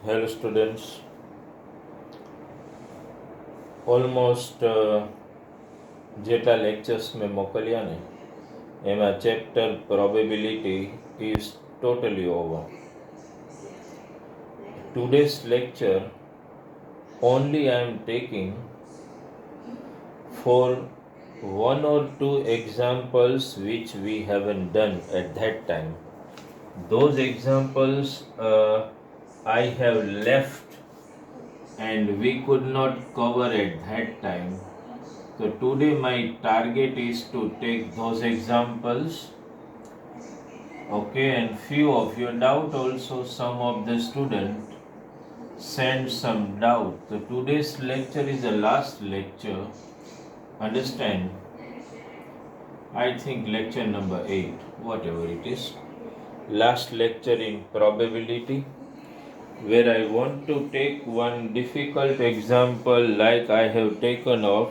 Hello students, almost જેટલા lectures મેં મોકલ્યા ને એમાં chapter probability is totally over. Today's lecture only I am taking for one or two examples which we haven't done at that time. Those examples I have left and we could not cover at that time. So today my target is to take those examples. Okay, and few of your doubt also, some of the student send some doubt. So today's lecture is the last lecture. Understand? I think lecture number 8, whatever it is. Last lecture in probability, where I want to take one difficult example like I have taken of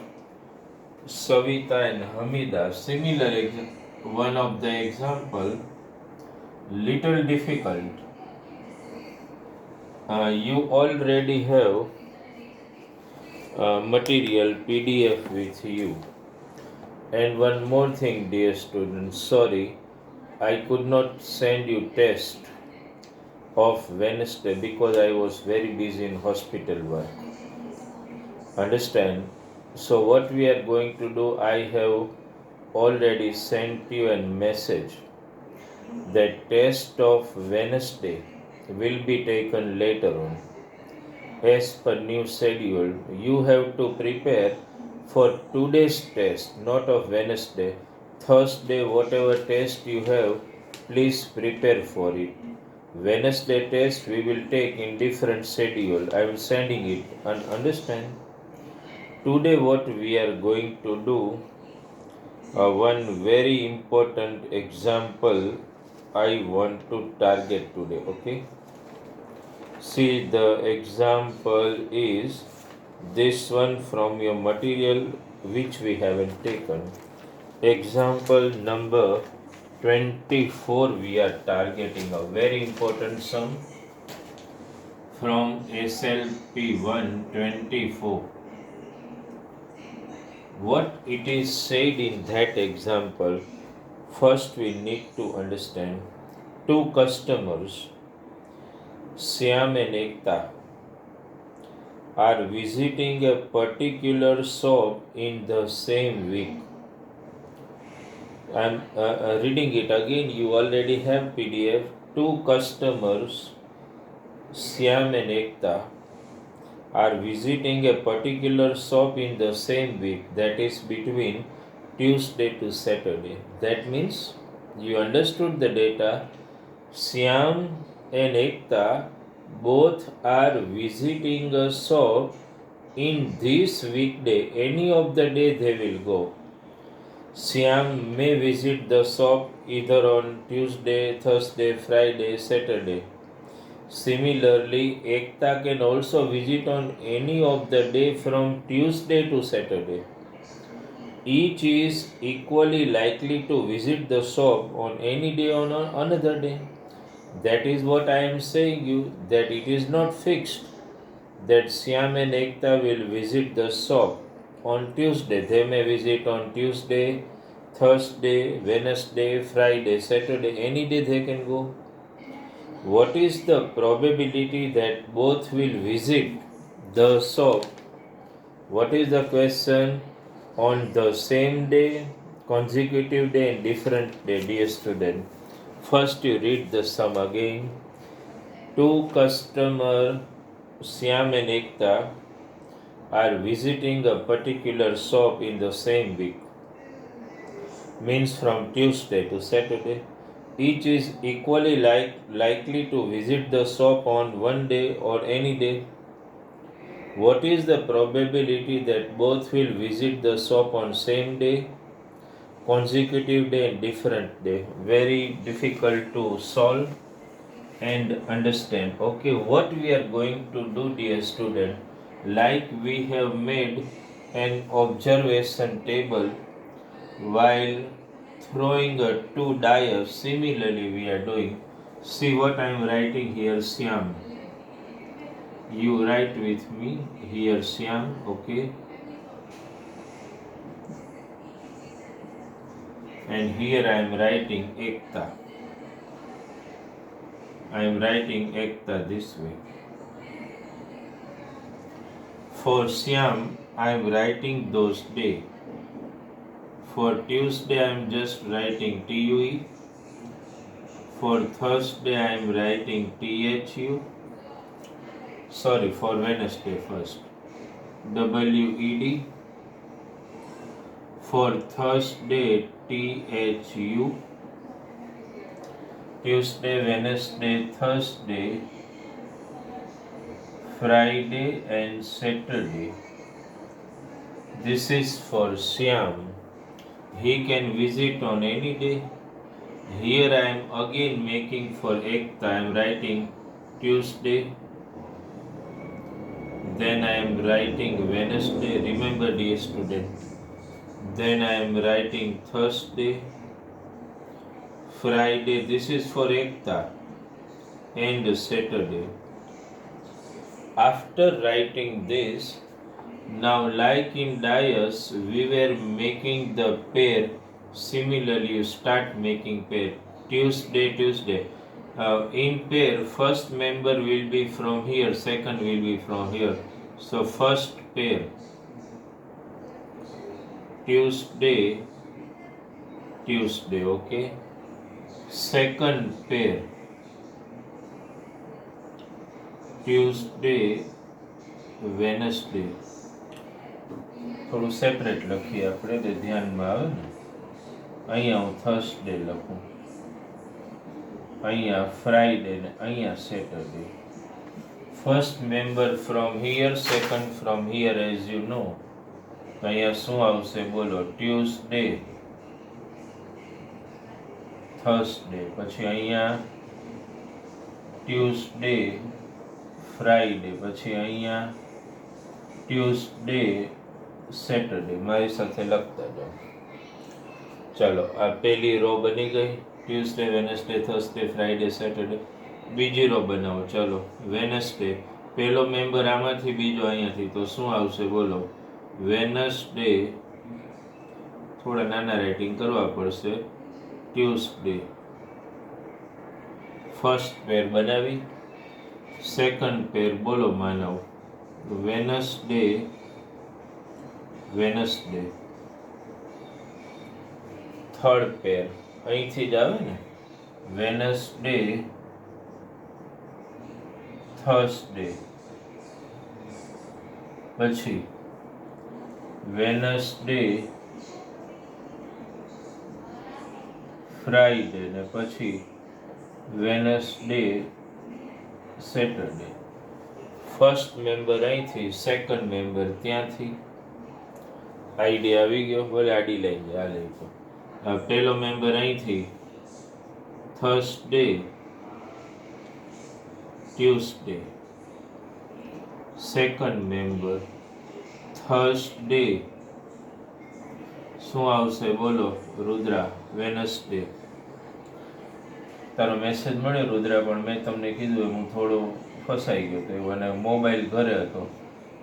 Savita and Hamida. Similar one of the example, little difficult. You already have material PDF with you. And one more thing, dear students, sorry, I could not send you test of Wednesday because I was very busy in hospital work. Understand? So what we are going to do, I have already sent you a message that test of Wednesday will be taken later on. As per new schedule, you have to prepare for today's test, not of Wednesday. Thursday, whatever test you have, please prepare for it. Wednesday test we will take in different schedule. I am sending it, and understand. Today what we are going to do, one very important example I want to target today. Okay, see, the example is this one from your material which we haven't taken. Example number 24, we are targeting a very important sum from SLP 124. What it is said in that example, first we need to understand. Two customers, Syam and Ekta, are visiting a particular shop in the same week. I am reading it again. You already have PDF. Two customers, Syam and Ekta, are visiting a particular shop in the same week, that is between Tuesday to Saturday. That means you understood the data. Syam and Ekta both are visiting a shop in this weekday. Any of the day they will go. Syam may visit the shop either on Tuesday, Thursday, Friday, Saturday. Similarly, Ekta can also visit on any of the day from Tuesday to Saturday. Each is equally likely to visit the shop on any day or on another day. That is what I am saying you, that it is not fixed that Syam and Ekta will visit the shop on Tuesday. They may visit on Tuesday, Thursday, Wednesday, Friday, Saturday, any day they can go. What is the probability that both will visit the shop? What is the question? On the same day, consecutive day, and different day, dear student. First you read the sum again. Two customers, Syam and Ekta, are visiting a particular shop in the same week. Means from Tuesday to Saturday. Each is equally likely to visit the shop on one day or any day. What is the probability that both will visit the shop on same day, consecutive day, and different day? Very difficult to solve and understand. Okay, what we are going to do, dear student, like we have made an observation table while throwing two dice, similarly we are doing. See what I am writing here, Syam. You write with me here, Syam, okay? And here I am writing Ekta. I am writing Ekta this way. For Syam, I am writing those day. For Tuesday, I am just writing TUE. For Thursday, I am writing THU. Sorry, for Wednesday first. WED. For Thursday, THU. Tuesday, Wednesday, Thursday, Friday and Saturday. This is for Syam. He can visit on any day. Here I am again making for Ekta. I am writing Tuesday. Then I am writing Wednesday. Remember, dear student. Then I am writing Thursday. Friday. This is for Ekta. And Saturday. After writing this, now like in Dias, we were making the pair. Similarly, you start making pair. Tuesday. In pair, first member will be from here, second will be from here. So first pair, Tuesday, okay. Second pair, Tuesday, Wednesday. થોડું separate લખીએ આપણે, તે ધ્યાનમાં આવે ને. અહીંયા હું Thursday લખું, અહીંયા ફ્રાઈડે ને અહીંયા Saturday. First member from here, second from here, as you know. અહીંયા શું આવશે બોલો? ટ્યુઝડે, થર્સડે, પછી અહીંયા ટ્યુઝડે, ફ્રાઈડે, પછી અહીંયા ટ્યુઝડે, સેટરડે. મારી સાથે લખતા જાઓ. ચાલો, આ પહેલી રો બની ગઈ. Tuesday, Wednesday, Thursday, Friday, Saturday. બીજી રો બનાવો. ચાલો, વેનસડે, પહેલો મેમ્બર આમાંથી, બીજો અહીંયાથી. તો શું આવશે બોલો? વેનસડે, થોડા નાના રાઇટિંગ કરવા પડશે. ટ્યુઝડે, ફર્સ્ટ પેર બનાવી. સેકન્ડ પેર બોલો માનવ, વેનસડે, થર્ડ પેર અહીંથી જ આવે ને, વેનસડે, થર્સડે, પછી વેનસડે, ફ્રાઈડે ને પછી વેનસડે, સેટરડે. ફર્સ્ટ મેમ્બર અહીંથી, સેકન્ડ મેમ્બર ત્યાંથી. આઈડિયા આવી ગયો? ભલે આડી લઈ જાય, આ લઈ તો. પહેલો મેમ્બર અહીંથી, Thursday, Tuesday. Second member Thursday, શું આવશે બોલો રુદ્રા? વેનસડે. તારો મેસેજ મળ્યો રુદ્રા, પણ મેં તમને કીધું હું થોડો ફસાઈ ગયો હતો અને મોબાઈલ ઘરે હતો.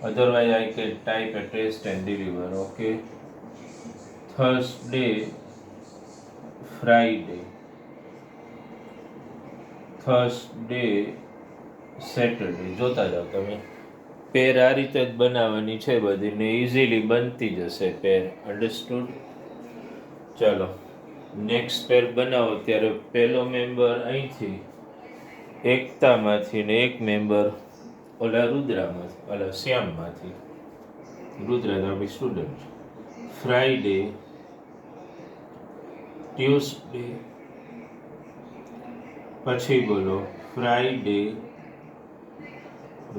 Otherwise I can type a test and deliver. Okay, Thursday, Friday, Thursday, Saturday. જોતા જાઓ તમે. પેર આ રીતે જ બનાવવાની છે બધી, ને ઇઝીલી બનતી જશે પેર. અન્ડરસ્ટુડ? ચાલો, નેક્સ્ટ પેર બનાવો. ત્યારે પહેલો મેમ્બર અહીંથી, એકતામાંથી, ને એક મેમ્બર ઓલા રુદ્રામાંથી, ઓલા શ્યામમાંથી. રુદ્રા તો આપણી સ્ટુડન્ટ. ફ્રાઈડે, ટ્યુઝડે, પછી બોલો ફ્રાઈડે,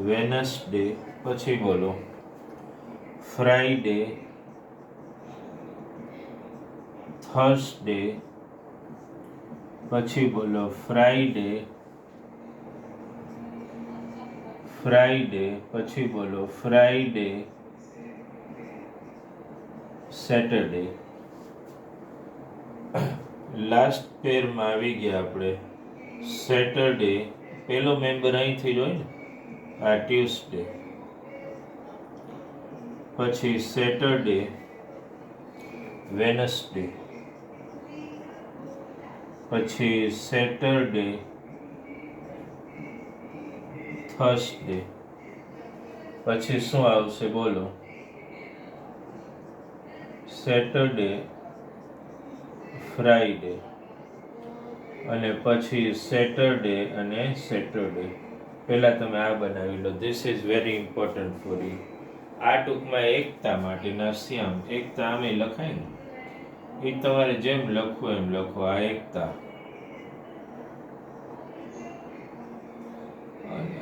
વેનસડે, પછી બોલો ફ્રાઈડે, થર્સડે, પછી બોલો ફ્રાઈડે, પછી બોલો ફ્રાઈડે, સેટરડે. લાસ્ટ પેરમાં આવી ગયા આપણે. સેટરડે, પહેલો મેમ્બર અહીંથી જ હોય ને, આ ટ્યુઝડે, પછી સેટરડે, વેનસડે, પછી સેટરડે, થર્સડે, પછી શું આવશે બોલો? સેટરડે, ફ્રાઈડે, અને પછી સેટરડે અને સેટરડે. પહેલાં તમે આ બનાવી લો. This is very important for you. આ ટૂંકમાં એકતા માટેના શ્યામ. એકતા આમે લખાય ને, એ તમારે જેમ લખવું એમ લખો. આ એકતા,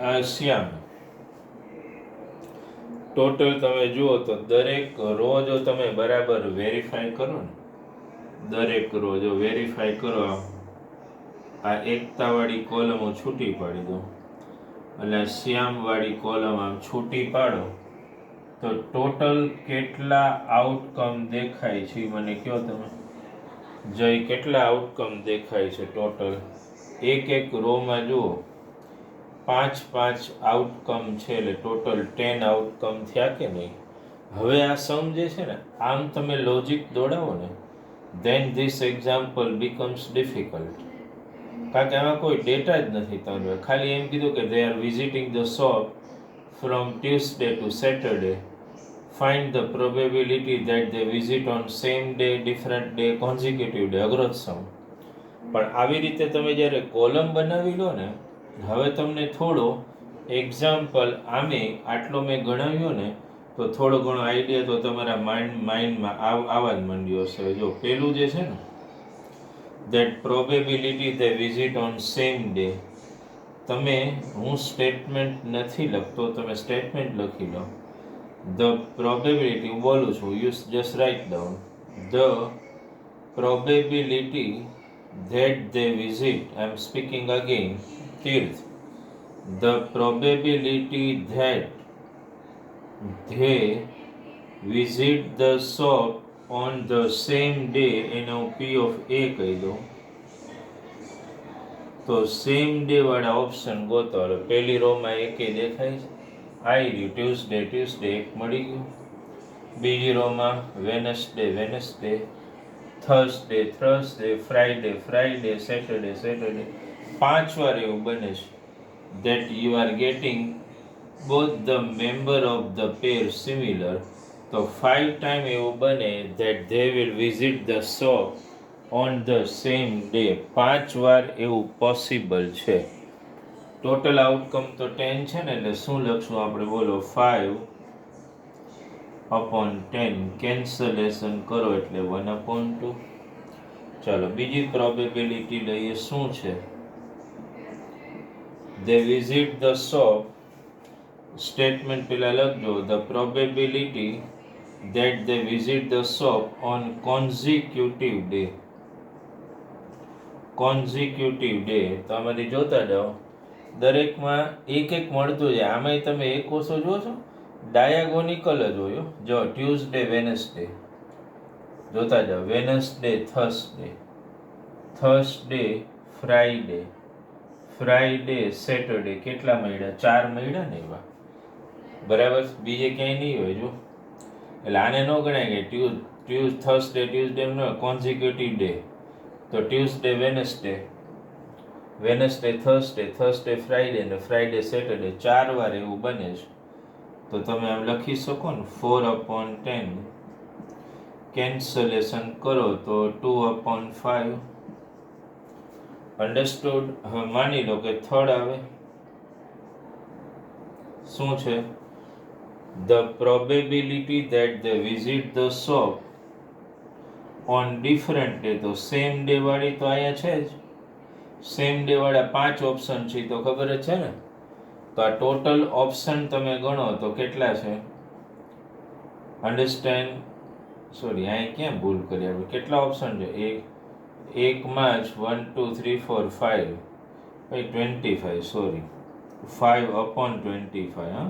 આ શ્યામ. ટોટલ તમે જુઓ તો દરેક રો જો તમે બરાબર વેરીફાઈ કરો ને, દરેક રો જો વેરીફાઈ કરો, આ એકતાવાળી કોલમો છૂટી પાડી દો, એટલે શ્યામવાળી કોલમ આમ છૂટી પાડો, તો ટોટલ કેટલા આઉટકમ દેખાય છે મને કહો તમે. જય, કેટલા આઉટકમ દેખાય છે ટોટલ? એક એક રોમાં જુઓ 5 આઉટકમ છે, એટલે ટોટલ 10 આઉટકમ થયા કે નહીં? હવે આ સમજે છે ને, આમ તમે લોજિક દોડાવો ને, then this example becomes difficult. કારણ કે આમાં કોઈ ડેટા જ નથી. તમે ખાલી એમ કીધું કે they are visiting the shop from Tuesday to Saturday. Find the probability that they visit on same day, different day, consecutive day. અઘરો જ સમ. પણ આવી રીતે તમે જ્યારે કોલમ બનાવી લો ને, હવે તમને થોડો એક્ઝામ્પલ આમે આટલો મેં ગણાવ્યો ને, તો થોડો ઘણો આઈડિયા તો તમારા માઇન્ડમાં આવવા જ માંડ્યો હશે. જો પેલું જે છે ને, that probability they visit on same day. તમે, હું સ્ટેટમેન્ટ નથી લખતો, તમે સ્ટેટમેન્ટ લખી લો. The probability, હું બોલું છું, you just write down. The probability that they visit, I am speaking again, Tirth. The probability that they visit the shop on the same day, એને હું P of A કહી દઉં. તો same day વાળા option ગોતો. પહેલી રોમાં એકે દેખાય છે, આવી રહ્યું ટ્યુઝડે, એક મળી ગયું. બીજી રોમાં વેનસડે, થર્સડે, ફ્રાઈડે, સેટરડે. 5 વાર એવું બને છે that you are getting both the member of the pair similar. તો 5 ટાઈમ એવું બને that they will visit the shop on the same day. 5 વાર એવું પોસિબલ છે. ટોટલ આઉટકમ તો 10 છે ને, એટલે શું લખશું આપણે બોલો? 5/10. કેન્સલેશન કરો એટલે 1/2. ચાલો બીજી પ્રોબેબિલિટી લઈએ. શું છે? they visit the shop. Statement પેલા લખજો. the probability that they visit the shop on consecutive day. તો આમાંથી જોતા જાઓ, દરેકમાં એક એક મળતું જાય. આમાંય તમે એક ઓછો જુઓ છો, ડાયાગોનિકલ જ હોય. જો ટ્યુઝડે, વેનસડે જોતા જાઓ, વેનસડે, થર્સડે, ફ્રાઈડે, સેટરડે. કેટલા મળ્યા? 4 મળ્યા ને એવા, બરાબર. બીજે ક્યાંય નહીં હોય. જો એટલે આને ન ગણાય કે થર્સડે, ટ્યુઝડે ન કોન્ઝિક્યુટિવ ડે. તો ટ્યુઝડે, વેનસડે, થર્સડે, ફ્રાઈડે ને ફ્રાઈડે, સેટરડે. 4 વાર એવું બને છે. તો તમે આમ લખી શકો ને, 4/10. કેન્સલેશન કરો તો 2/5. અન્ડરસ્ટુડ? હવે માની લો કે થર્ડ આવે. શું છે? The probability that they visit the shop on different day. તો સેમ ડે વાળી તો અહીંયા છે જ. સેમ ડે વાળા 5 ઓપ્શન છે તો ખબર જ છે ને. તો આ ટોટલ ઓપ્શન તમે ગણો તો કેટલા છે? અન્ડરસ્ટેન્ડ? સોરી, અહીં ક્યાં ભૂલ કરી આપણે? કેટલા ઓપ્શન છે? એકમાં જ 1 2 3 4 5, 25. સોરી, 5/25. હા,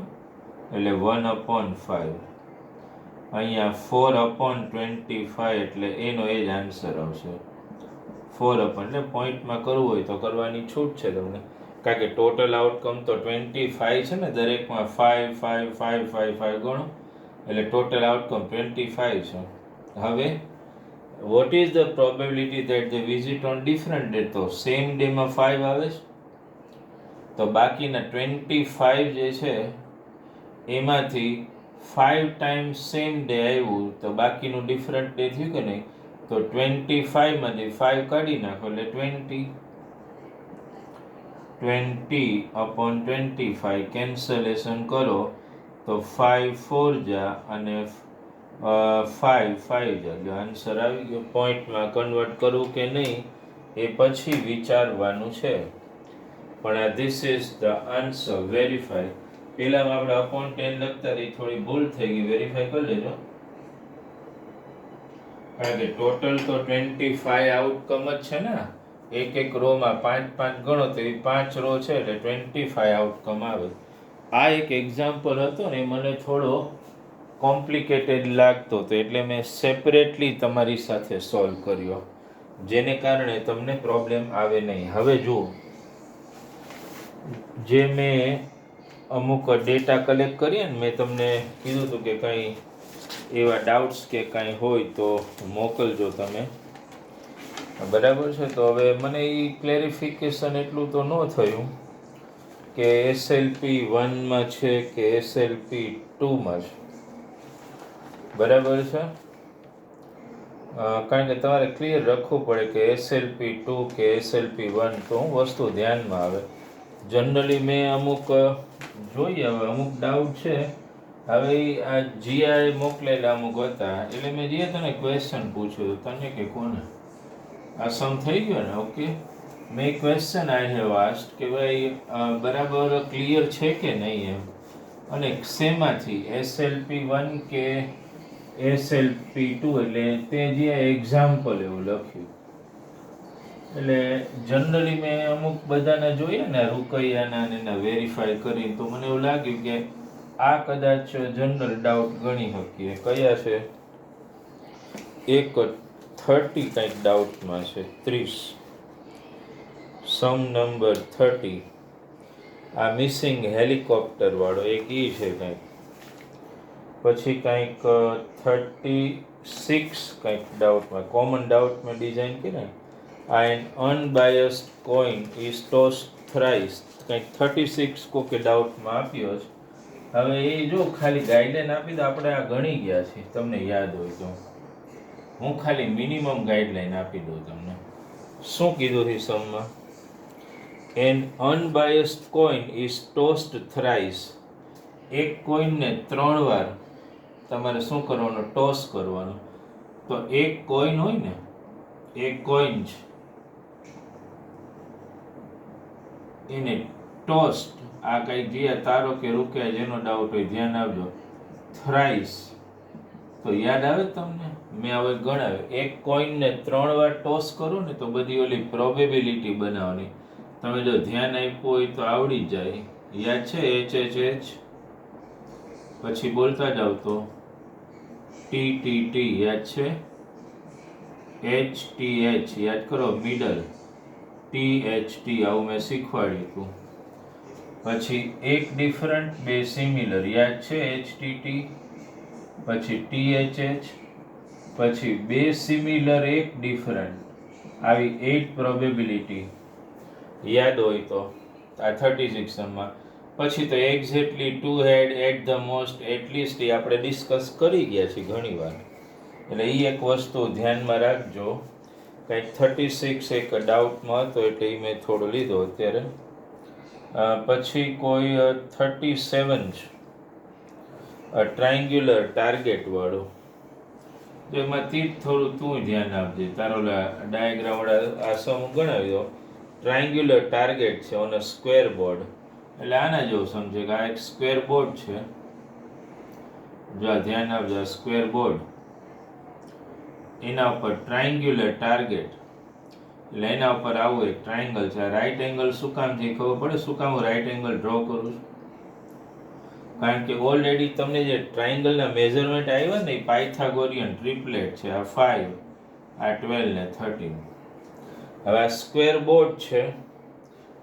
એટલે 1/5. અહીંયા 4/25, એટલે એનો એ જ આન્સર આવશે. 4 એટલે પોઈન્ટમાં કરવું હોય તો કરવાની છૂટ છે તમને. કારણ કે ટોટલ આઉટકમ તો 25 છે ને, દરેકમાં 5 5 5 5 5 ગણો એટલે ટોટલ આઉટકમ 25 છે. હવે what is the probability that they visit on different day? તો સેમ ડે માં 5 આવે છે, તો બાકીના 25 જે છે એમાંથી 5 ટાઈમ્સ સેમ ડે આવ્યું તો બાકીનું ડિફરન્ટ ડે થયું કે નહીં? તો 25 માંથી 5 કાઢી નાખો એટલે 20/25 કેન્સલેશન કરો તો 5 4 જા અને 5 5 જા. જો આન્સર આવી ગયો. પોઈન્ટમાં કન્વર્ટ કરવું કે નહીં એ પછી વિચારવાનું છે, પણ આ this is the answer. Verify. પેલામાં આપણે અપોન 10 લખતા હતી, થોડી ભૂલ થઈ ગઈ, વેરીફાઈ કરી લેજો. કારણ કે ટોટલ તો 25 આઉટકમ જ છે ને, એક એક રો માં 5 5 ગણો તો એ 5 રો છે એટલે 25 આઉટકમ આવે. આ એક એક્ઝામ્પલ હતો ને, મને થોડો કોમ્પ્લિકેટેડ લાગતો હતો એટલે મેં સેપરેટલી તમારી સાથે સોલ્વ કર્યો, જેને કારણે તમને પ્રોબ્લેમ આવે નહીં. હવે જુઓ, જે મેં અમુક ડેટા કલેક્ટ કરીએ ને, મેં તમને કીધું હતું કે કંઈ એવા ડાઉટ્સ કે કાંઈ હોય તો મોકલજો તમે, બરાબર છે? તો હવે મને એ ક્લેરિફિકેશન એટલું તો ન થયું કે SLP 1માં છે કે SLP 2માં છે, બરાબર છે? કારણ કે તમારે ક્લિયર રાખવું પડે કે SLP 2 કે SLP 1, તો હું વસ્તુ ધ્યાનમાં આવે. જનરલી મેં અમુક જોઈએ, હવે અમુક ડાઉટ છે. હવે આ GI મોકલેલા અમુક હતા એટલે મેં જે તને ક્વેશ્ચન પૂછ્યું તને કે કોને આ સમ થઈ ગયો ને? ઓકે, મેં ક્વેશ્ચન આઈ હેવ આસ્ક્ડ કે ભાઈ બરાબર ક્લિયર છે કે નહીં એમ, અને શેમાંથી SLP 1 કે SLP 2, એટલે તે જે એક્ઝામ્પલ એવું લખ્યું. એટલે જનરલી મેં અમુક બધાને જોઈએ ને રૂકૈયાના ને એના વેરીફાઈ કરીને, તો મને એવું લાગ્યું કે આ કદાચ જનરલ ડાઉટ ગણી શકીએ. કયા છે? એક 30 કંઈક ડાઉટમાં છે, 30, સમ નંબર 30. આ મિસિંગ હેલિકોપ્ટર વાળો એક ઈ છે કંઈક. પછી કંઈક 36 કંઈક ડાઉટમાં, કોમન ડાઉટમાં ડિઝાઇન કરી. An unbiased coin is tossed thrice, કંઈક 36 કોકે ડાઉટમાં આપ્યો છે. હવે એ જો ખાલી ગાઈડલાઈન આપી દો, આપણે આ ગણી ગયા છીએ, તમને યાદ હોય તો. હું ખાલી મિનિમમ ગાઈડલાઈન આપી દઉં તમને. શું કીધું છે સમમાં? An unbiased coin is tossed thrice. એક કોઈનને 3 વાર તમારે શું કરવાનું? ટોસ કરવાનું. તો એક કોઈન હોય ને, એક કોઈન છે એને ટોસ્ટ, આ કઈ જે તારો કે રૂકે જેનો ડાઉટ હોય ધ્યાન આપજો, થ્રાઇસ, તો યાદ આવે તમને? મેં હવે ગણાવ્યું, એક કોઈનને 3 વાર ટોસ કરો ને તો બધી ઓલી પ્રોબેબિલિટી બનાવવાની. તમે જો ધ્યાન આપ્યું હોય તો આવડી જાય. યાદ છે? HHH, પછી બોલતા જાવ તો TTT, યાદ છે? HTH યાદ કરો, મિડલ, THT, આવું મેં શીખવાડ્યું હતું. પછી એક ડિફરન્ટ, બે સિમિલર, યાદ છે? HTT, પછી THH, પછી બે સિમિલર એક ડિફરન્ટ, આવી 8 પ્રોબેબિલિટી યાદ હોય તો આ 36 માં. પછી તો exactly 2 head, at the most, at least એ આપણે ડિસ્કસ કરી ગયા છીએ ઘણી વાર, એટલે એ એક વસ્તુ ધ્યાનમાં રાખજો. કંઈક 36 એક ડાઉટમાં હતો એટલે એ મેં થોડો લીધો અત્યારે. પછી કોઈ 37 છે, ટ્રાયંગ્યુલર ટાર્ગેટ વાળું. તો એમાંથી થોડું તું ધ્યાન આપજે, તારો ડાયાગ્રામ વાળા આ સમ ગણાવી દો. ટ્રાયંગ્યુલર ટાર્ગેટ છે ઓન અ સ્ક્વેર બોર્ડ, એટલે આના જેવું સમજે કે આ એક સ્ક્વેર બોર્ડ છે. જો ધ્યાન આપજો, સ્ક્વેર બોર્ડ, એના ઉપર ટ્રાયંગ્યુલર ટાર્ગેટ, એટલે એના ઉપર આવું એક ટ્રાયંગલ છે. રાઈટ એંગલ શું કામ છે ખબર પડે? શું કામ હું રાઈટ એંગલ ડ્રો કરું છું? કારણ કે ઓલરેડી તમને જે ટ્રાયંગલના મેઝરમેન્ટ આવ્યા ને, એ પાયથાગોરિયન ટ્રિપલેટ છે. આ 5, આ 12 ને 13. હવે આ સ્ક્વેર બોર્ડ છે,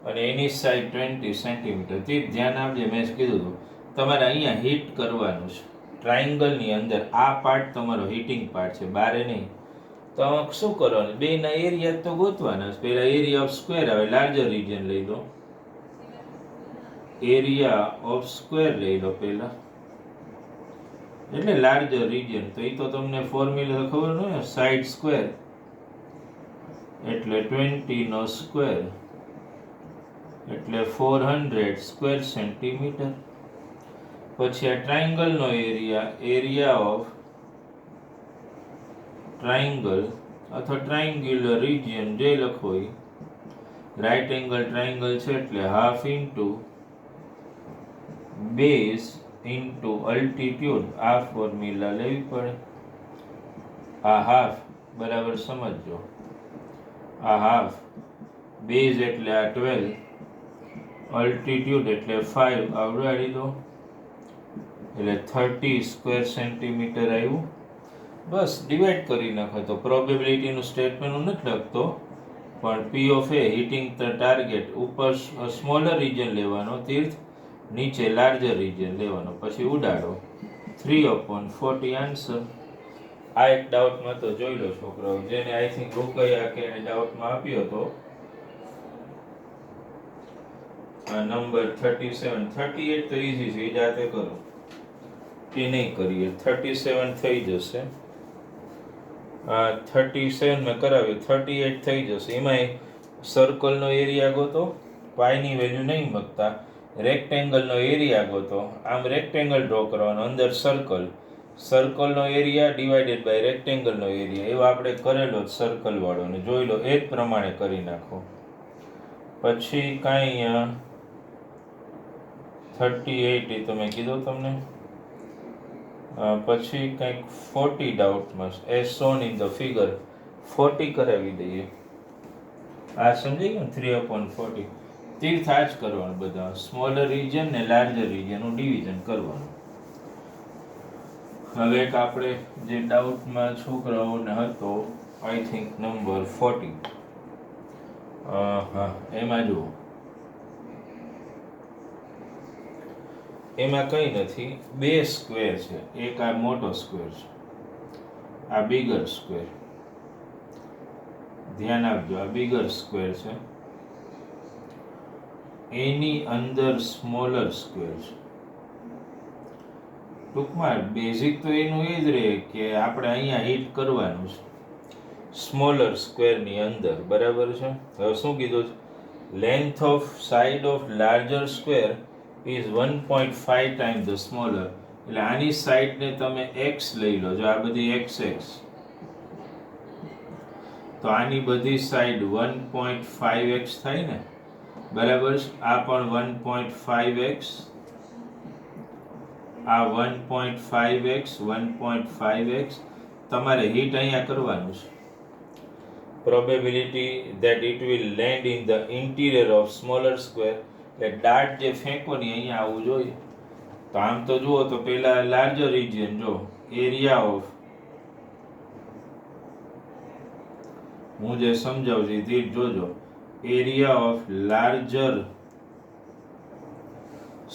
અને એની સાઈડ 20 સેન્ટીમીટર. તે ધ્યાન આપજે, મેં કીધું હતું તમારે અહીંયા હિટ કરવાનું છે ટ્રાયંગલની અંદર. આ પાર્ટ તમારો હિટિંગ પાર્ટ છે, બારે નહીં. તો શું કરવાનું, બેના એરિયા તો ગોતવાના. પહેલા એરિયા ઓફ સ્ક્વેર આવે, લાર્જર રિજન લઈ લો. એરિયા ઓફ સ્ક્વેર લઈ લો પહેલા, એટલે લાર્જર રિજન. તો એ તો તમને ફોર્મ્યુલા ખબર ન હોય, સાઈડ સ્ક્વેર એટલે 20 નો સ્ક્વેર એટલે 400 સ્ક્વેર સેન્ટીમીટર. પછી આ ટ્રાયંગલ નો એરિયા, એરિયા ઓફ ટ્રાયંગલ અથવા ટ્રાયંગ્યુલર રિજિયન જે લખો એ. રાઈટ એંગલ ટ્રાયંગલ છે એટલે half into base into altitude. આ ફોર્મ્યુલા લેવી પડે. આ હાફ બરાબર સમજજો, આ હાફ, બેઝ એટલે આ 12, અલ્ટિટ્યુડ એટલે 5 આવડાડી દો એટલે 30 સ્ક્વેર સેન્ટીમીટર આવ્યું. બસ ડિવાઈડ કરી નાખો. તો પ્રોબેબિલિટીનું સ્ટેટમેન્ટ હું નથી લખતો, પણ પી of A hitting the target, ઉપર સ્મોલર રિજન લેવાનો તીર્થ, નીચે લાર્જર રિજન લેવાનો, પછી ઉડાડો. 3/40 આન્સર. આ એક ડાઉટમાં તો જોઈ લો છોકરાઓ, જેને આઈ થિંક રોકયા કે એને ડાઉટમાં આપ્યો હતો. નંબર 37, 38 તો ઈઝી છે, એ જાતે કરો, એ નહીં કરીએ. 37 થઈ જશે. 37 મેં કરાવ્યું, 38 થઈ જશે. એમાં સર્કલનો એરિયા ગોતો, પાઈની વેલ્યુ નહીં મૂકતા, રેક્ટેંગલનો એરિયા ગોતો. આમ રેક્ટેંગલ ડ્રો કરવાનો, અંદર સર્કલ, સર્કલનો એરિયા ડિવાઇડેડ બાય રેક્ટેંગલનો એરિયા. એવો આપણે કરેલો જ સર્કલ વાળો, ને જોઈ લો એ જ પ્રમાણે કરી નાખો. પછી કાંઈ 38 એ તો મેં કીધું તમને. પછી કંઈક 40 ડાઉટમાં, as shown in the figure 40 કરાવી દઈએ. આ સમજી ગયું, 3/40. તીર્થ આ જ કરવાનું બધા, સ્મોલર રિજન ને લાર્જર રિજનનું ડિવિઝન કરવાનું. હવે એક આપણે જે ડાઉટમાં છોકરાઓને હતો, આઈ થિંક નંબર 40. હા, એમાં જુઓ, એમાં કંઈ નથી, બે સ્ક્વેર છે. એક આ મોટો સ્ક્વેર છે, આ બિગર સ્ક્વેર. ધ્યાન આપજો, આ બિગર સ્ક્વેર છે, એની અંદર સ્મોલર સ્ક્વેર છે. ટૂંકમાં બેઝિક તો એનું એ જ રહે કે આપણે અહીંયા હિટ કરવાનું છે સ્મોલર સ્ક્વેરની અંદર, બરાબર છે. હવે શું કીધું છે, length off side of larger square is 1.5 time the smaller. એટલે આની સાઈડને તમે x લઈ લો, જો આ બધી xx, તો આની બધી સાઈડ 1.5x થાય ને, બરાબર. આ પણ 1.5x, આ 1.5x, 1.5x. તમારે હિટ અહીંયા કરવાનું છે. Probability that it will land in the interior of smaller square, એટલે ડાર્ટ જે ફેંકો ને અહીંયા આવવું જોઈએ. તો આમ તો જુઓ તો પેલા લાર્જર રિજિયન, જો એરિયા ઓફ, હું જે સમજાવું છું તે જોજો, એરિયા ઓફ લાર્જર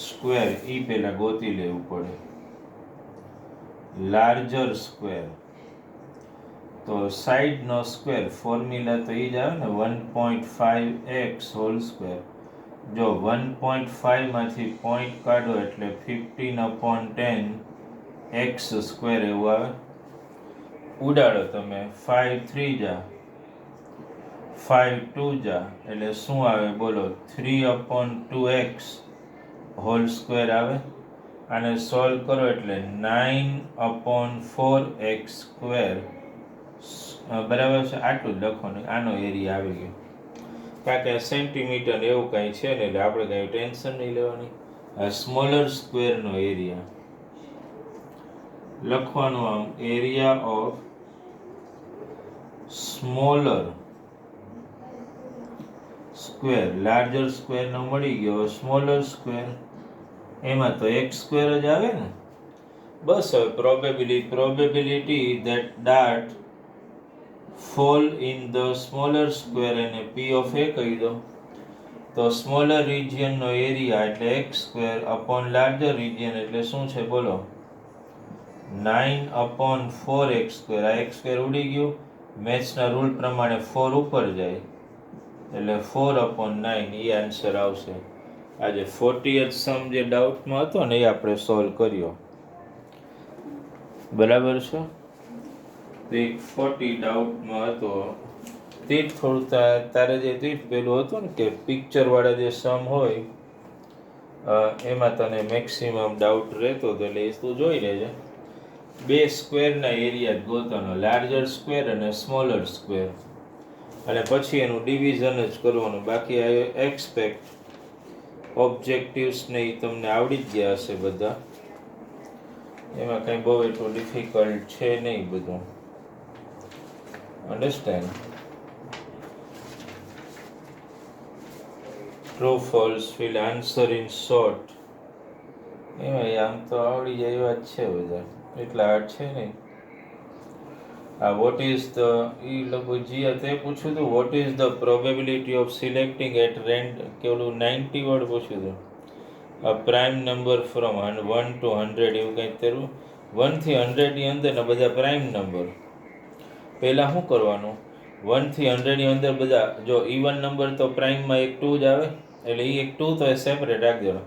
સ્ક્વેર ઈ પેલા ગોતી લેવું પડે. લાર્જર સ્ક્વેર, તો સાઈડ નો સ્ક્વેર, ફોર્મ્યુલા તો ઈ જ આવે ને, 1.5x હોલ સ્ક્વેર. જો 1.5 માંથી પોઈન્ટ કાઢો એટલે 15/10 x સ્ક્વેર એવું આવે. ઉડાડો તમે, 5 3 જા 5 2 જા એટલે શું આવે બોલો, 3/2x હોલ સ્ક્વેર આવે. આને સોલ્વ કરો એટલે 9/4x સ્ક્વેર, બરાબર છે. આટલું જ લખવાનું, આનો એરિયા આવી ગયો. કારણ કે સેન્ટીમીટર એવું કાંઈ છે ને, એટલે આપણે કાંઈ ટેન્શન નહીં લેવાની. આ સ્મોલર સ્ક્વેરનો એરિયા લખવાનું, આમ area of smaller square, larger સ્ક્વેરનો મળી ગયો, સ્મોલર સ્ક્વેર એમાં તો x સ્ક્વેર જ આવે ને. બસ હવે probability that dart fall in the smaller square, અને p ઓફ a કહી દો. તો સ્મોલર રિજિયનનો એરિયા એટલે x square upon larger region એટલે શું છે બોલો? 9/4x square. આ x સ્ક્વેર ઉડી ગયું, મેથ્સના રૂલ પ્રમાણે 4 ઉપર જાય એટલે 4/9 એ આન્સર આવશે. આજે 40th સમ જે ડાઉટમાં હતો ને એ આપણે સોલ્વ કર્યો. બરાબર છે. તો 40 ડાઉટમાં હતો તે જ થોડું તારે જે તે પેલું હતું ને કે પિક્ચરવાળા જે સમ હોય એમાં તને મેક્સિમમ ડાઉટ રહેતો હતો એટલે એ તું જોઈ લેજે. બે સ્ક્વેરના એરિયા ગોતવાનો, લાર્જર સ્ક્વેર અને સ્મોલર સ્ક્વેર, અને પછી એનું ડિવિઝન જ કરવાનું. બાકી આ એક્સપેક્ટ ઓબ્જેક્ટિવ્સ ને એ તમને આવડી જ ગયા હશે બધા, એમાં કંઈ બહુ એટલું ડિફિકલ્ટ છે નહીં બધું. Understand? True false will answer in short. એમાં આમ તો આવડી જાય એવા જ છે બધા, એટલા હાર્ડ છે નહીં. વોટ ઇઝ ધ એ લગભગ જીયા તે પૂછ્યું હતું, what is the probability of selecting at random કેવલું 90 વાળું પૂછ્યું હતું. પ્રાઇમ નંબર ફ્રોમ 1 to 100 એવું કંઈક તેરું. 1 થી 100 ની અંદરના બધા પ્રાઇમ નંબર. પહેલાં શું કરવાનું, 1 થી 100 ની અંદર બધા જો ઇવન નંબર તો પ્રાઇમમાં એક 2 જ આવે એટલે એ એક 2 તો એ સેપરેટ રાખી દેવાનો.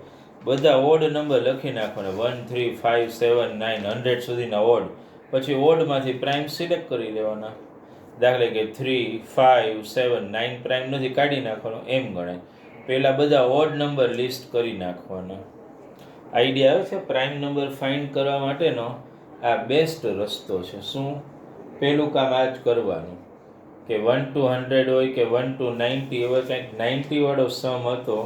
બધા ઓડ નંબર લખી નાખવાના 1 3 5 7 9 100 સુધીના ઓડ. પછી ઓડમાંથી પ્રાઇમ સિલેક્ટ કરી લેવાના. દાખલા કે 3 5 7 9 પ્રાઇમ નથી, કાઢી નાખવાનો, એમ ગણાય. પહેલાં બધા ઓડ નંબર લિસ્ટ કરી નાખવાના. આઈડિયા આવે છે? પ્રાઇમ નંબર ફાઇન્ડ કરવા માટેનો આ બેસ્ટ રસ્તો છે. શું? પહેલું કામ આ જ કરવાનું કે 1 to 100 હોય કે 1 to 90, એવો કંઈક 90 વાળો સમ હતો.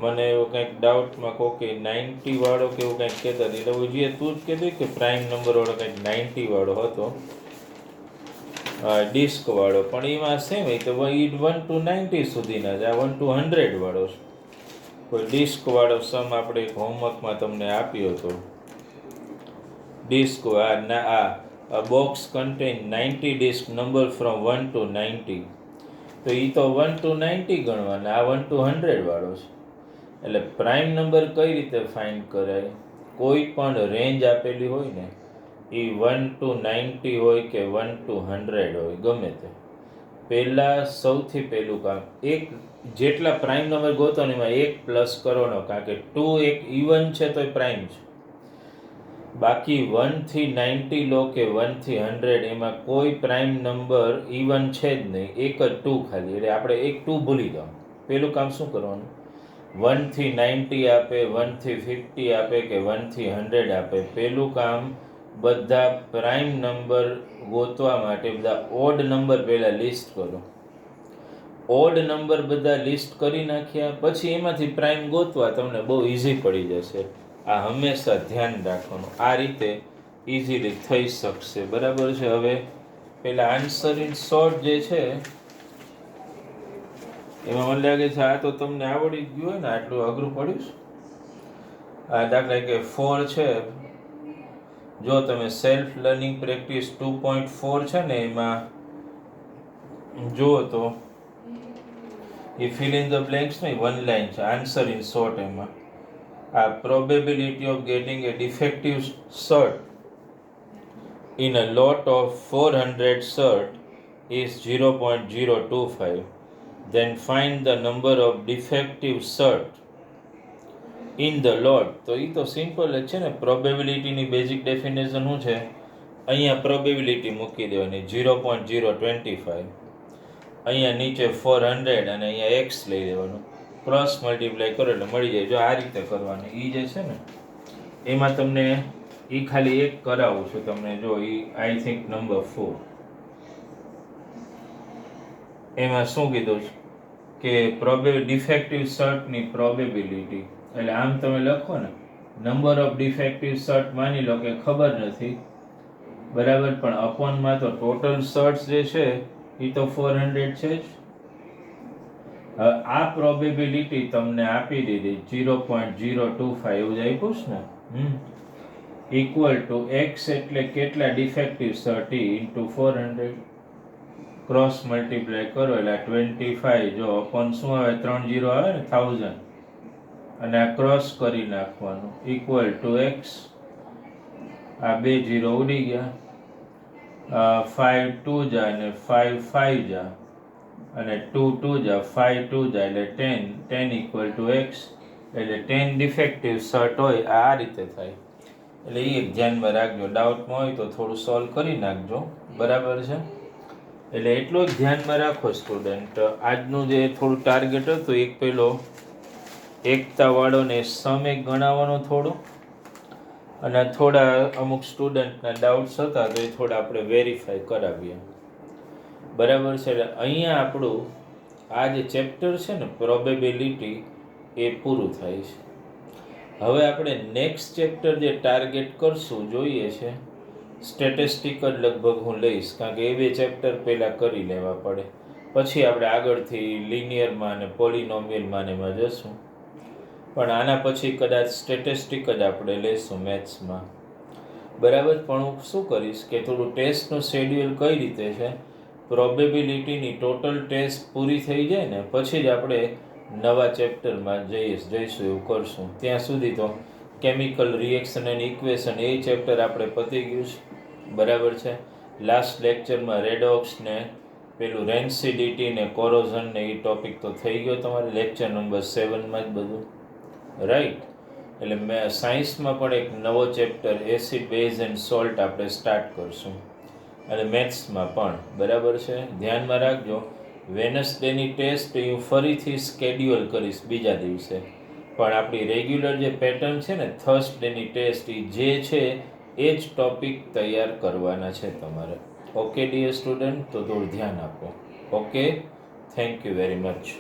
મને એવો કંઈક ડાઉટમાં કોકે 90 વાળો કે એવું કંઈક કહેતા હતી, એટલે જે તું જ કહેતી કે પ્રાઇમ નંબર વાળો કંઈક 90 વાળો હતો, ડિસ્ક વાળો. પણ એમાં સેમ હોય તો 1 to 90 સુધીના જ, આ 1 to 100 વાળો છે. કોઈ ડિસ્ક વાળો સમ આપણે એક હોમવર્કમાં તમને આપ્યો હતો. ડિસ્ક આ box contain 90 disc number from 1 to 90. તો એ તો 1 to 90 ગણવાના, આ 1 to 100 વાળો છે. એટલે પ્રાઇમ નંબર કઈ રીતે ફાઇન્ડ કરાય? કોઈ પણ રેન્જ આપેલી હોય ને, એ 1 to 90 હોય કે 1 to 100 હોય, ગમે તે. પહેલાં સૌથી પહેલું કામ એક જેટલા પ્રાઇમ નંબર ગોતો ને એમાં એક પ્લસ કરવાનો, કારણ કે 2 એક ઇવન છે તો એ પ્રાઇમ છે. બાકી 1 થી 90 લો કે 1 થી 100 એમાં કોઈ પ્રાઇમ નંબર ઇવન છે જ નહીં, એક જ 2 ખાલી. એટલે આપણે એક 2 ભૂલી જાઓ. પહેલું કામ શું કરવાનું, 1 થી 90 આપે, 1 થી 50 આપે કે 1 થી 100 આપે, પહેલું કામ બધા પ્રાઇમ નંબર ગોતવા માટે બધા ઓડ નંબર પહેલાં લિસ્ટ કરો. ઓડ નંબર બધા લિસ્ટ કરી નાખ્યા પછી એમાંથી પ્રાઇમ ગોતવા તમને બહુ ઇઝી પડી જશે. આ હંમેશા ધ્યાન રાખવાનું. આ રીતે ઇઝીલી થઈ શકશે. બરાબર છે? હવે પેલા આન્સર ઇન શોર્ટ જે છે એમાં મને લાગે છે આ તો તમને આવડી જ ગયું હોય ને, આટલું અઘરું પડ્યું છે. આ દાખલા કે 4 છે, જો તમે સેલ્ફ લર્નિંગ પ્રેક્ટિસ 2.4 છે ને એમાં જુઓ તો એ ફિલ ઇન ધ બ્લેન્ક્સ નહીં, વન લાઇન છે આન્સર ઇન શોર્ટ. એમાં આ probability of gating A defective shirt in a lot of 400 shirt is 0.025. Then find the number of defective shirt in the lot. તો એ તો simple જ છે ને. પ્રોબેબિલિટીની basic definition શું છે? અહીંયા પ્રોબેબિલિટી મૂકી દેવાની 0.025, અહીંયા નીચે 400 અને અહીંયા x લઈ લેવાનું, ક્રોસ મલ્ટીપ્લાય કરો એટલે મળી જાય. જો આ રીતે કરવાનું. એ જે છે ને એમાં તમને એ ખાલી એક કરાવું છું તમને. જો એ આઈ થિંક નંબર 4 એમાં શું કીધું છે કે ડિફેક્ટિવ શર્ટની પ્રોબેબિલિટી, એટલે આમ તમે લખો ને નંબર ઓફ ડિફેક્ટિવ શર્ટ માની લો કે ખબર નથી, બરાબર, પણ અપોનમાં તો ટોટલ શર્ટ્સ જે છે એ તો 400 છે જ. હવે આ પ્રોબેબિલિટી તમને આપી દીધી 0.025 એવું જ આપ્યું છે ને, ઇક્વલ ટુ x એટલે કેટલા defective shirt into 400. Cross multiply કરો એટલે 25 જો અપોન શું આવે 3 0 આવે ને 1000 અને આ ક્રોસ કરી નાખવાનું ઇક્વલ ટુ x આ 2 0 ઉડી ગયા 5 2 જા અને 5 5 જા અને 2 2 જા 5 2 જા એટલે 10 10 ઇક્વલ ટુ x એટલે 10 ડિફેક્ટિવ શર્ટ હોય આ રીતે થાય એટલે એ એક ધ્યાનમાં રાખજો ડાઉટમાં હોય તો થોડું સોલ્વ કરી નાખજો બરાબર છે એટલે એટલું જ ધ્યાનમાં રાખો સ્ટુડન્ટ આજનું જે થોડું ટાર્ગેટ હતું એક પેલો એકતાવાળો ને સમે ગણાવવાનો થોડો અને થોડા અમુક સ્ટુડન્ટના ડાઉટ્સ હતા તો એ થોડા આપણે વેરીફાઈ કરાવીએ બરાબર છે એટલે અહીંયા આપણું આ જે ચેપ્ટર છે ને પ્રોબેબિલિટી એ પૂરું થાય છે હવે આપણે નેક્સ્ટ ચેપ્ટર જે ટાર્ગેટ કરશું જોઈએ છે સ્ટેટિસ્ટિક જ લગભગ હું લઈશ કારણ કે એ બે ચેપ્ટર પહેલાં કરી લેવા પડે પછી આપણે આગળથી લિનિયરમાં અને પોલિનોમિયલમાં ને એમાં જશું પણ આના પછી કદાચ સ્ટેટિસ્ટિક જ આપણે લેશું મેથ્સમાં બરાબર પણ હું શું કરીશ કે થોડું ટેસ્ટનું શેડ્યુલ કઈ રીતે છે પ્રોબેબિલિટીની ટોટલ ટેસ્ટ પૂરી થઈ જાય ને પછી જ આપણે નવા ચેપ્ટરમાં જઈશું એવું કરશું ત્યાં સુધી તો chemical reaction and equation A chapter આપણે પતી ગયું છે બરાબર છે લાસ્ટ લેક્ચરમાં રેડોક્સ ને પેલું રેન્સિડિટી ને કોરોઝન ને એ ટોપિક તો થઈ ગયો તમારે લેક્ચર નંબર 7માં જ બધું રાઈટ એટલે મેં સાયન્સમાં પણ એક નવો chapter acid base and salt આપણે સ્ટાર્ટ કરશું અને મેથ્સમાં પણ બરાબર છે ધ્યાનમાં રાખજો વેનસડેની ટેસ્ટ હું ફરીથી સ્કેડ્યુલ કરીશ બીજા દિવસે પણ આપણી રેગ્યુલર જે પેટર્ન છે ને થર્સડેની ટેસ્ટ એ જે છે એ જ ટોપિક તૈયાર કરવાના છે તમારે ઓકે ડિયર સ્ટુડન્ટ તો થોડું ધ્યાન આપો okay thank you very much